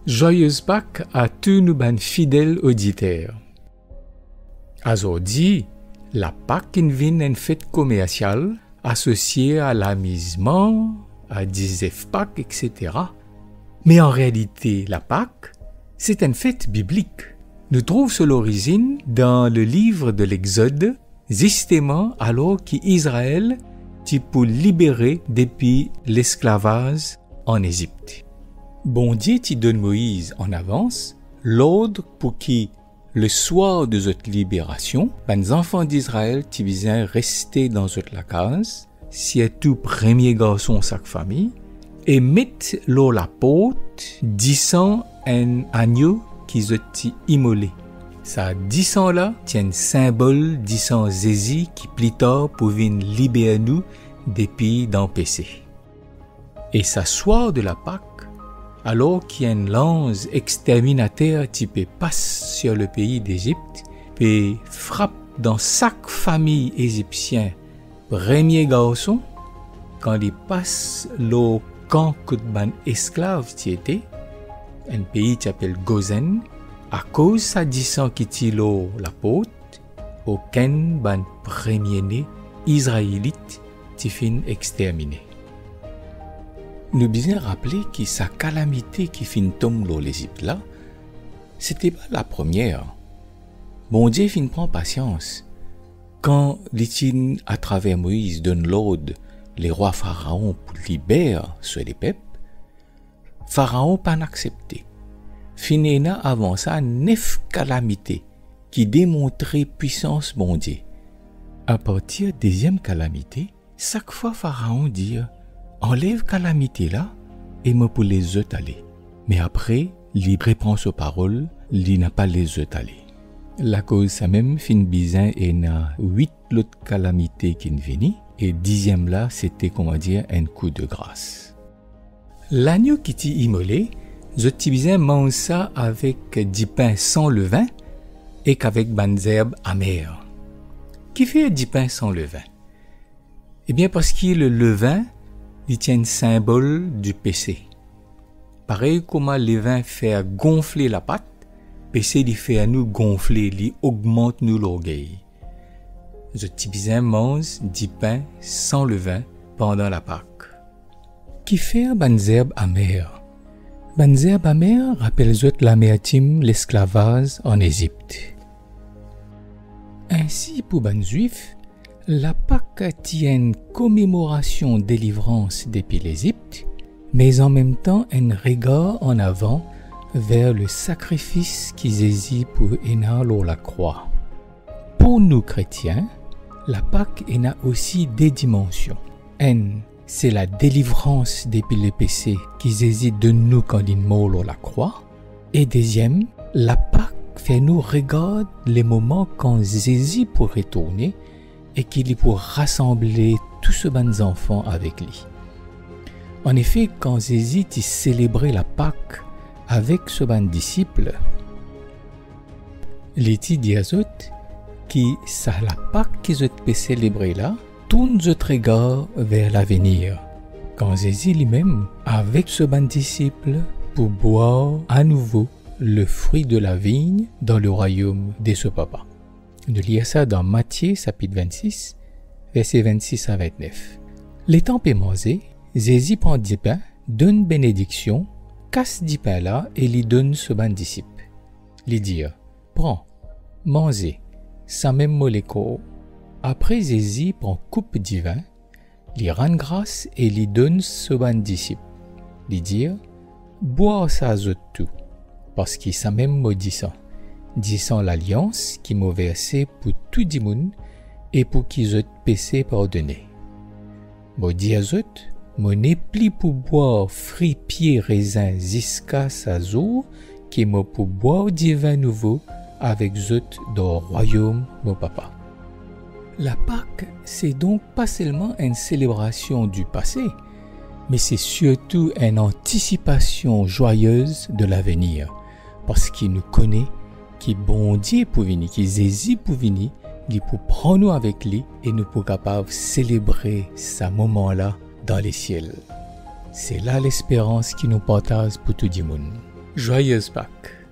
Joyeuse Pâques à tous nos ban fidèles auditeurs. Aujourd'hui, la Pâques est une fête commerciale associée à l'amusement, à Disef Pâques, etc. Mais en réalité, la Pâques, c'est une fête biblique. Nous trouvons son origine dans le livre de l'Exode, justement alors qu'Israël est pour libérer depuis l'esclavage en Égypte. Bon Dieu t'y donne Moïse en avance l'ordre pour qui, le soir de cette libération, les enfants d'Israël t'y besoin rester dans cette la case, si est tout premier garçon chaque famille, et mettre l'eau la porte, disant un agneau qui se immolé. Ça disant là, tient symbole disant Jésus qui plus tard pour venir libérer nous depuis dans péché. Et ça soir de la Pâque, alors qu'il y a une lance exterminateur qui passe sur le pays d'Égypte, et frappe dans chaque famille égyptienne, premier garçon, quand il passe le camp que ban esclave qui était, un pays qui s'appelle Gozen, à cause ça disant qu'il tire la porte, aucun ban premier-né israélite qui fin exterminé. Nous besoin rappeler que sa calamité qui fin tombe dans l'Égypte là, c'était pas la première. Bon Dieu fin prend patience. Quand l'Étine à travers Moïse donne l'ordre les rois pharaons pour libérer sur les peuples, Pharaon pas accepté. Finena avant ça 9 calamités qui démontraient puissance bon Dieu. À partir de deuxième calamité, chaque fois Pharaon dit enlève calamité là et me pour les autres aller. Mais après, il répond aux paroles, il n'a pas les autres aller. La cause ça même fin bizarre et n'a 8 autres calamités qui viennent et 10e là c'était comment dire un coup de grâce. L'agneau qui t'y immolé, je t'y bizarre mange ça avec du pain sans levain et qu'avec des herbes amères. Qui fait du pain sans levain? Eh bien parce que le levain il tient un symbole du péché. Pareil comme le levain fait gonfler la pâte, péché il fait à nous gonfler, il augmente nous l'orgueil. Je t'y mange du pain sans levain pendant la Pâque. Qui fait des herbes amères? Des herbes amères rappellent l'amertume, l'esclavage en Égypte. Ainsi pour les Juifs, la Pâque tient une commémoration de délivrance depuis l'Égypte, mais en même temps un regard en avant vers le sacrifice qu'ils exigent pour énaler la croix. Pour nous chrétiens, la Pâque a aussi des dimensions. Une, c'est la délivrance depuis le péché qu'ils exigent de nous quand ils mourent la croix. Et deuxième, la Pâque fait nous regarder les moments quand Jésus pour retourner et qu'il est pour rassembler tous ces bons enfants avec lui. En effet, quand Jésus a célébré la Pâque avec ses bons disciples, il a dit à eux que c'est la Pâque qu'ils ont célébré là, tourne notre regard vers l'avenir. Quand Jésus lui-même, avec ses bons disciples, pour boire à nouveau le fruit de la vigne dans le royaume de ce papa. Nous lisons ça dans Matthieu, chapitre 26, versets 26 à 29. Les temps mangé, Jésus prend du pain, donne bénédiction, casse du pain là et lui donne ce bon disciple. Il dit, prends, mangez, ça même molécule. Après Jésus prend coupe du vin, lui rend grâce et lui donne ce bon disciple. Il dit, bois ça tout, parce qu'il ça même maudissant. Disant l'alliance qui m'a versé pour tout le monde et pour qu'ils aient péché pardonné. Maudit à eux, mon n'est plus pour boire fruits, pieds, raisins jusqu'à sa jour qui m'a pour boire du vin nouveau avec eux dans le royaume mon papa. La Pâque, c'est donc pas seulement une célébration du passé, mais c'est surtout une anticipation joyeuse de l'avenir, parce qu'il nous connaît, qui bon Dieu pour venir, qui Jésus pour venir, il pour prendre nous avec lui et nous pour capable célébrer ce moment-là dans les ciels. C'est là l'espérance qui nous partage pour tout le monde. Joyeuse Pâques!